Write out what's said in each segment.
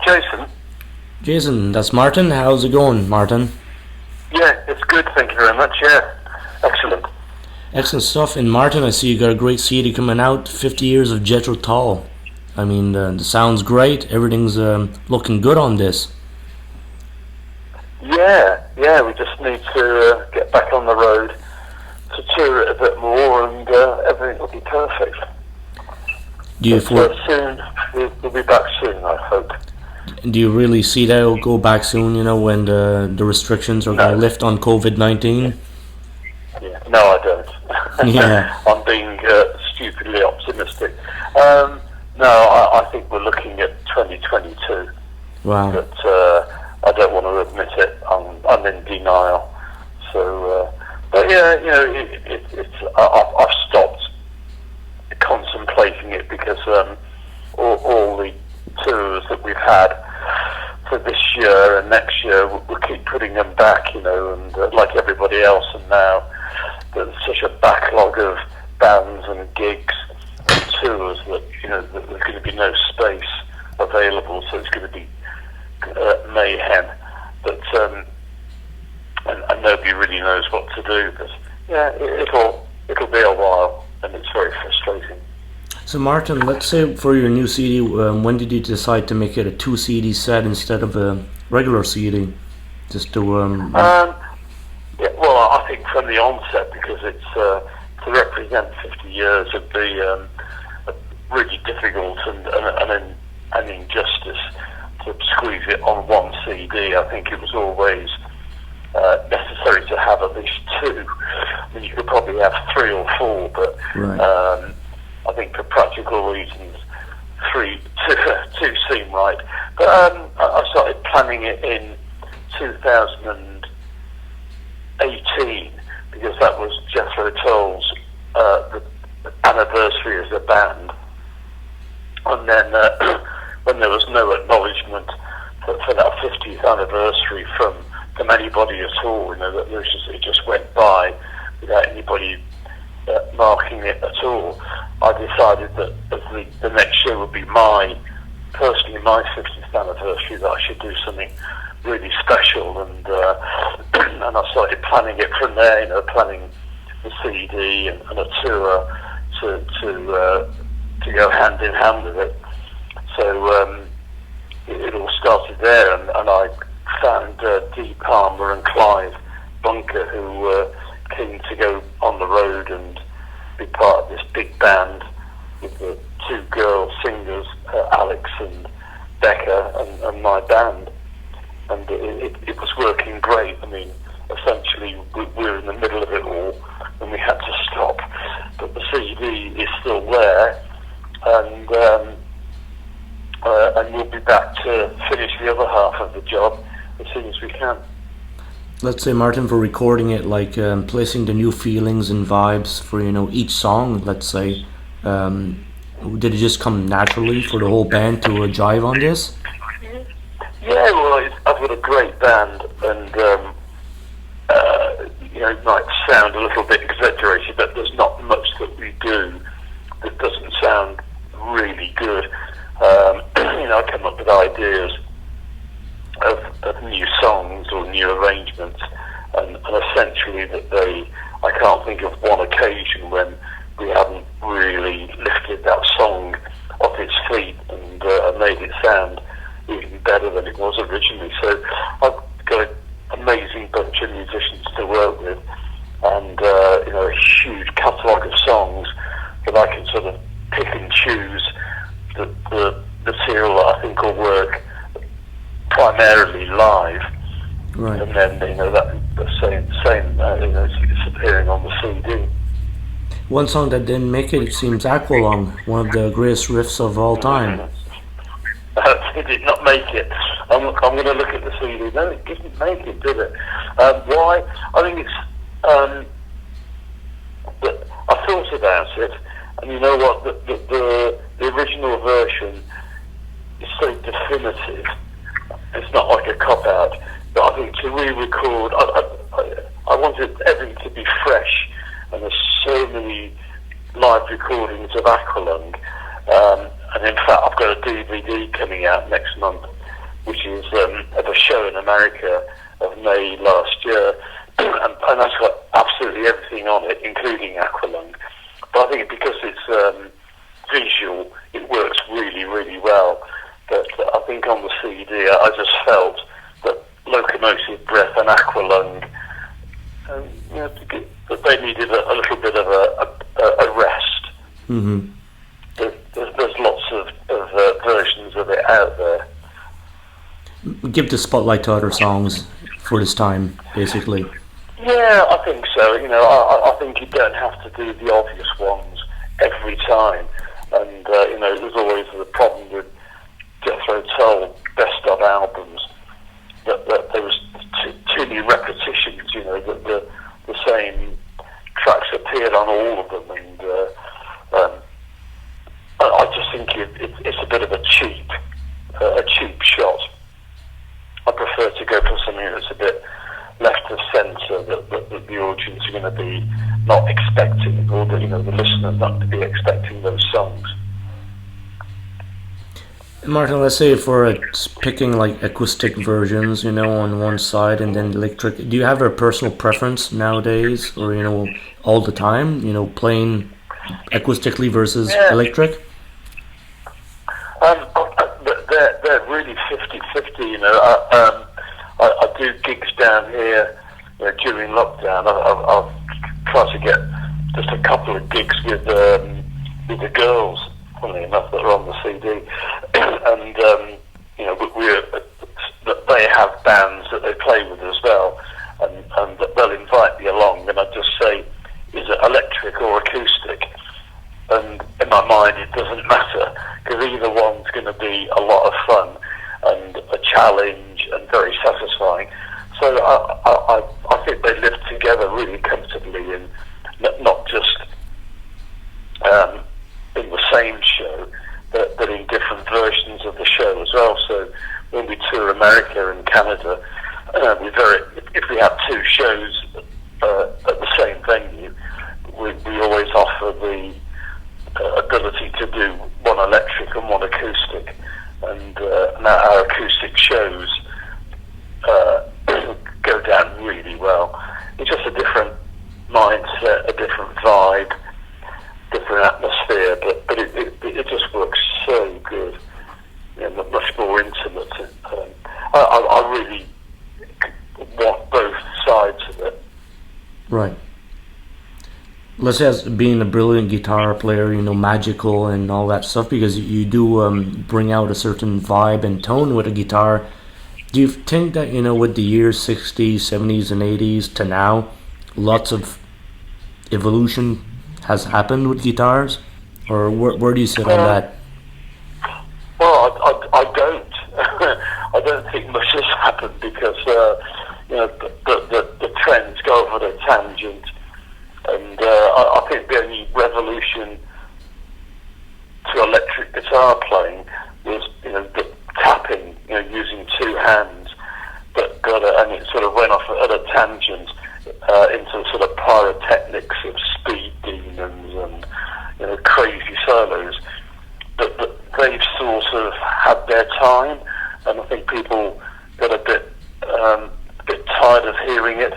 Jason? Jason, that's Martin. How's it going, Martin? Yeah, it's good, thank you very much, yeah. Excellent. Excellent stuff. And Martin, I see you got a great CD coming out, 50 years of Jethro Tull. I mean, the sound's great, everything's looking good on this. Yeah, we just need to get back on the road to tour it a bit more and everything will be perfect. Soon, we'll be back soon, I hope. Do you really see that it'll go back soon, when the restrictions are going to lift on COVID-19? Yeah, no, I don't. Yeah. I'm being stupidly optimistic. No, I think we're looking at 2022. Wow. But I don't want to admit it. I'm in denial. So, but yeah, I've stopped contemplating it because all the tours that we've had for this year and next year, we'll keep putting them back, and like everybody else, and now there's such a backlog of bands and gigs and tours that that there's going to be no space available, so it's going to be mayhem. But and nobody really knows what to do. But yeah, it'll be a while, and it's very frustrating. So Martin, let's say for your new CD, when did you decide to make it a 2 CD set instead of a regular CD? Just to yeah, well, I think from the onset, because it's to represent 50 years would be really difficult and an injustice to squeeze it on one CD. I think it was always necessary to have at least 2. I mean, you could probably have 3 or 4, but right. I think for practical reasons, 2 seem right. But I started planning it in 2018 because that was Jethro Tull's the anniversary as a band, and then when there was no acknowledgement for that 50th anniversary from anybody at all, it just went by without anybody marking it at all. I decided that as the next year would be personally my 50th anniversary, that I should do something really special, and and I started planning it from there. Planning the CD and a tour to go hand in hand with it. So it all started there, and I found Dee Palmer and Clive Bunker, who were keen to go on the road and be part of this big band with the 2 girl singers, Alex and Becca, and my band. And it was working great. I mean, essentially we were in the middle of it all and we had to stop. But the CD is still there, and we'll be back to finish the other half of the job as soon as we can. Let's say, Martin, for recording it, like placing the new feelings and vibes for each song, let's say, did it just come naturally for the whole band to jive on this? Yeah, well, I've got a great band, and it might sound a little bit exaggerated, but there's not much that we do that doesn't sound really good. I come up with ideas of new songs or new arrangements, and essentially I can't think of one occasion when we haven't really lifted that song off its feet and made it sound even better than it was originally. So I've got an amazing bunch of musicians to work with, and a huge catalogue of songs that I can sort of pick and choose the material that I think will work primarily live, right? And then that the same it's appearing on the CD. One song that didn't make it seems Aqualung, one of the greatest riffs of all time. It did not make it. I'm going to look at the CD. No, it didn't make it, did it? Why? I think it's. I thought about it, and you know what? The original version is so definitive. It's not like a cop-out. But I think to re-record, I wanted everything to be fresh, and there's so many live recordings of Aqualung. And in fact, I've got a DVD coming out next month which is at a show in America of May last year, and that's got absolutely everything on it, including Aqualung. But I think because it's visual, it works really, really well. But I think on the CD, I just felt that Locomotive Breath and Aqualung, that they needed a little bit of a rest. Mm-hmm. There's lots of versions of it out there. Give the spotlight to other songs for this time, basically. Yeah, I think so. I think you don't have to do the obvious ones every time. And, there's always the problem with Jethro Tull best of albums, that there was too many repetitions, that the same tracks appeared on all of them. And I just think it's a bit of a cheap shot. I prefer to go for something that's a bit left of centre, that the audience are going to be not expecting, or the listener not to be expecting those songs. Martin, let's say if we're picking like acoustic versions, on one side and then electric, do you have a personal preference nowadays, or all the time, playing acoustically versus electric? They're really 50-50, I do gigs down here during lockdown. I've tried to get just a couple of gigs with the girls, funnily enough, that are on the CD, and they have bands that they play with as well, and they'll invite me along, and I just say, is it electric or acoustic? And in my mind, it doesn't matter, because either one's going to be a lot of fun and a challenge and very satisfying. So I think they live together really comfortably, and not just in the same show, but in different versions of the show as well. So when we tour America and Canada, if we have two shows at the same venue, we always offer the ability to do one electric and one acoustic, and our acoustic shows go down really well. It's just a different mindset, a different vibe, different atmosphere, but it just works so good, much more intimate. I really want both sides of it. Right. Let's say, as being a brilliant guitar player, magical and all that stuff, because you do bring out a certain vibe and tone with a guitar. Do you think that, with the years 60s, 70s, and 80s to now, lots of evolution has happened with guitars? Or where do you sit on that? Well, I don't. I don't think much has happened, because the trends go over a tangent. And I think the only revolution to electric guitar playing was, the tapping, using two hands, and it sort of went off at a tangent into sort of pyrotechnics of speed demons and crazy solos. But they've sort of had their time, and I think people got a bit tired of hearing it.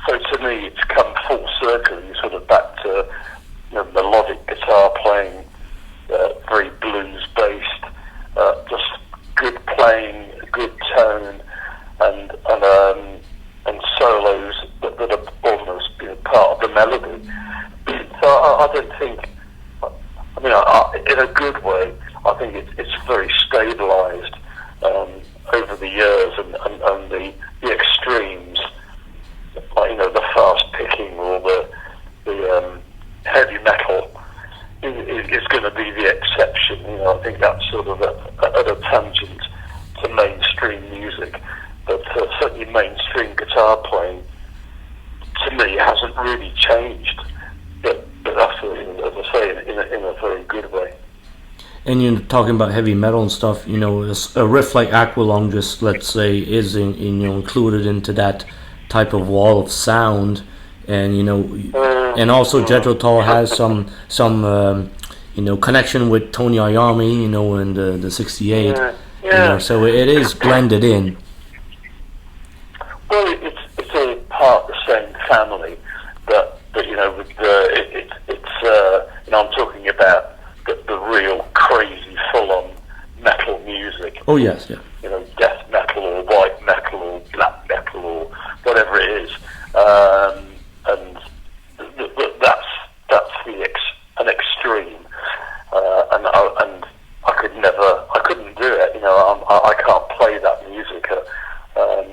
So to me, it's come full circle. You're sort of back to melodic guitar playing, very blues based, just good playing, good tone, and solos that are almost part of the melody. So I don't think. I mean, in a good way, I think it's very stabilised over the years, and the extremes, like the fast picking or the heavy metal, is going to be the exception. I think that's sort of at a tangent to mainstream music, but certainly mainstream guitar playing, to me, hasn't really changed. But that's, as I say, in a very good way. And you're talking about heavy metal and stuff, a riff like Aqualung, just let's say, is included into that type of wall of sound, and and also Jethro Tull has some connection with Tony Iommi, in the '68, Yeah. So it is blended in. Well, it's all part of the same family, but with I'm talking about the real crazy, full-on metal music. Oh yes, yeah. Death metal or white metal or black metal or whatever it is, and that's an extreme, and I couldn't do it. I can't play that music, and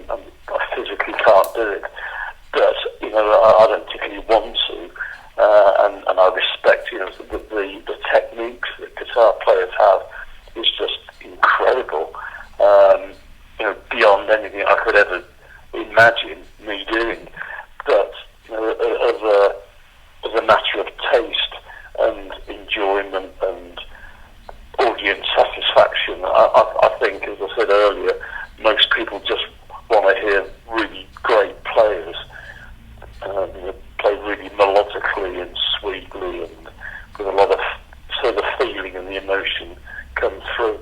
I physically can't do it. But I don't particularly want to, and I respect the techniques that guitar players have is just incredible. Beyond anything I could ever imagine me doing. But as a matter of taste and enjoyment and audience satisfaction, I think, as I said earlier, most people just want to hear really great players play really melodically and sweetly and with a lot of sort of feeling and the emotion come through.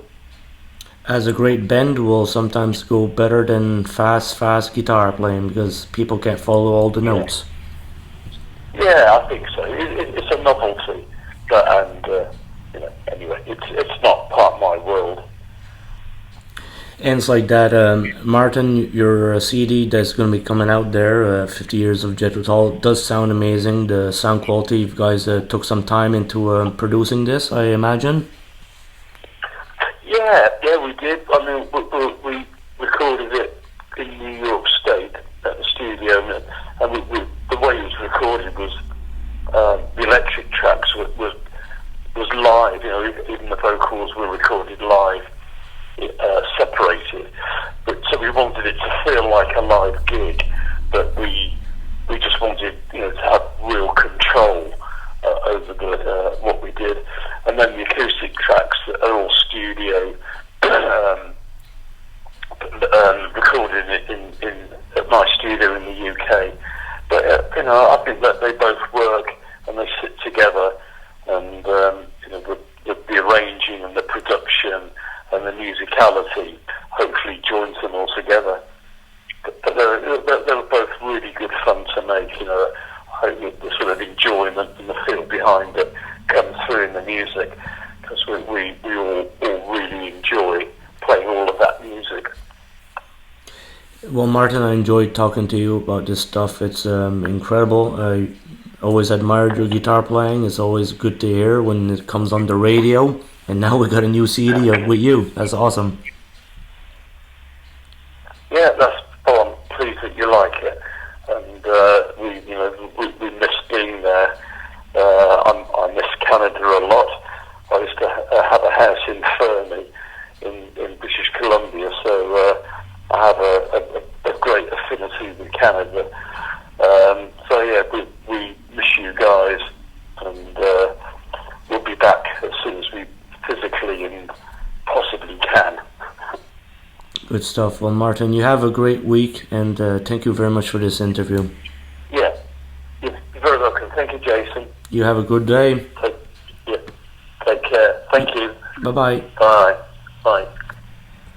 As a great bend will sometimes go better than fast guitar playing because people can't follow all the notes. Yeah, I think so. It's a novelty, anyway, it's not part of my world. And it's like that, Martin, your CD that's going to be coming out there, 50 Years of Jethro Tull, does sound amazing. The sound quality, you guys took some time into producing this, I imagine. Yeah, we did. I mean, we recorded it in New York State at the studio, and the way it was recorded was the electric tracks was live. Even the vocals were recorded live, separated. But so we wanted it to feel like a live gig, but we just wanted to have real control over what we did. And then the acoustic tracks are all studio, recorded at my studio in the UK. But I think that they both work and they sit together, and the arranging and the production and the musicality hopefully joins them all together. But they were both really good fun to make. I hope the sort of enjoyment and the feel behind it comes through in the music, because we all really enjoy playing all of that music. Well, Martin, I enjoyed talking to you about this stuff. It's incredible. I always admired your guitar playing. It's always good to hear when it comes on the radio. And now we got a new CD with you. That's awesome. Yeah, I'm pleased that you like it. And we miss being there. I miss Canada a lot. I used to have a house in Fernie in British Columbia, so I have a great affinity with Canada. So yeah, we miss you guys, and we'll be back as soon as we physically and possibly can. Good stuff. Well, Martin, you have a great week, and thank you very much for this interview. Yeah, you're very welcome. Thank you, Jason. You have a good day. Take care. Thank you. Bye-bye. Bye.